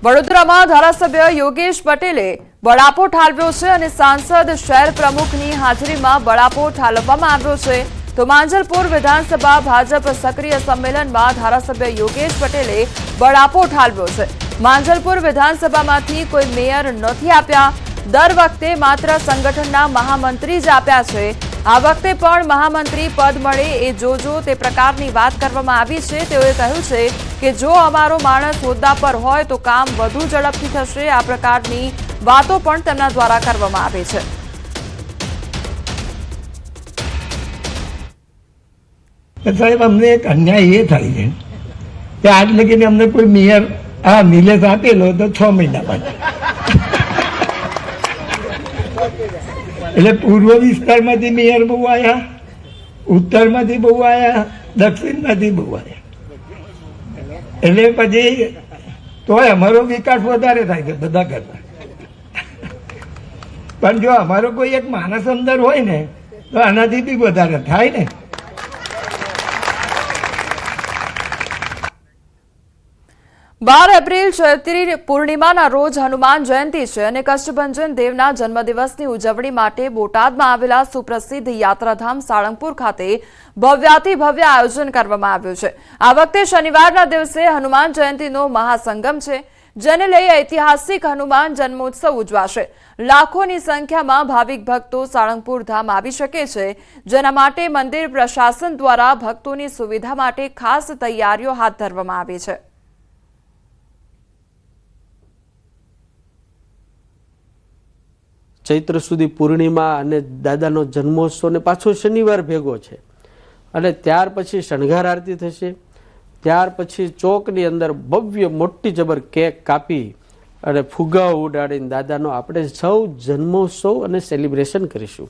વડોદરામાં ધારાસભ્ય યોગેશ પટેલે બળાપો ઠાલવ્યો છે અને સાંસદ શહેર પ્રમુખની હાજરીમાં બળાપો ઠાલવવામાં આવ્યો છે। તો માંજલપુર વિધાનસભા ભાજપ સક્રિય સંમેલનમાં ધારાસભ્ય યોગેશ પટેલે બળાપો ઠાલવ્યો છે। માંજલપુર વિધાનસભામાંથી કોઈ મેયર નથી આપ્યા, દર વખતે માત્ર સંગઠનના મહામંત્રી જ આપ્યા છે। આ વખતે પણ મહામંત્રી પદ મળે એ જોજો તે પ્રકારની વાત કરવામાં આવી છે। તેઓએ કહ્યું છે કે જો અમારો માણસ હોદ્દા પર હોય તો કામ વધુ ઝડપથી થશે। આ પ્રકારની વાતો પણ તેમના દ્વારા કરવામાં આવે છે। સાહેબ, અમને એક અન્યાય એ થાય છે કે આજ લગીને અમને કોઈ મેયર નિલેશ આપેલો તો 6 મહિના બાદ, એટલે પૂર્વ વિસ્તારમાંથી મેયર બહુ આવ્યા, ઉત્તરમાંથી બહુ આવ્યા, દક્ષિણમાંથી બહુ આવ્યા, એટલે પછી તોય અમારો વિકાસ વધારે થાય છે બધા કરતા। પણ જો અમારો કોઈ એક માણસ અંદર હોય ને તો આનાથી બી વધારે થાય ને। 12 એપ્રિલ ચૈત્રી પૂર્ણિમાના રોજ હનુમાન જયંતિ છે અને કષ્ટભંજન દેવના જન્મદિવસની ઉજવણી માટે બોટાદમાં આવેલા સુપ્રસિદ્ધ યાત્રાધામ સાળંગપુર ખાતે ભવ્યાતિભવ્ય આયોજન કરવામાં આવ્યું છે। આ વખતે શનિવારના દિવસે હનુમાન જયંતિનો મહાસંગમ છે, જેને લઈ ઐતિહાસિક હનુમાન જન્મોત્સવ ઉજવાશે। લાખોની સંખ્યામાં ભાવિક ભક્તો સાળંગપુર ધામ આવી શકે છે, જેના માટે મંદિર પ્રશાસન દ્વારા ભક્તોની સુવિધા માટે ખાસ તૈયારીઓ હાથ ધરવામાં આવી છે। ચૈત્ર સુધી પૂર્ણિમા અને દાદાનો જન્મોત્સવ ને પાછો શનિવાર ભેગો છે અને ત્યાર પછી શણગાર આરતી થશે। ત્યાર પછી ચોકની અંદર ભવ્ય મોટી જબર કેક કાપી અને ફુગાઓ ઉડાડીને દાદાનો આપણે સૌ જન્મોત્સવ અને સેલિબ્રેશન કરીશું।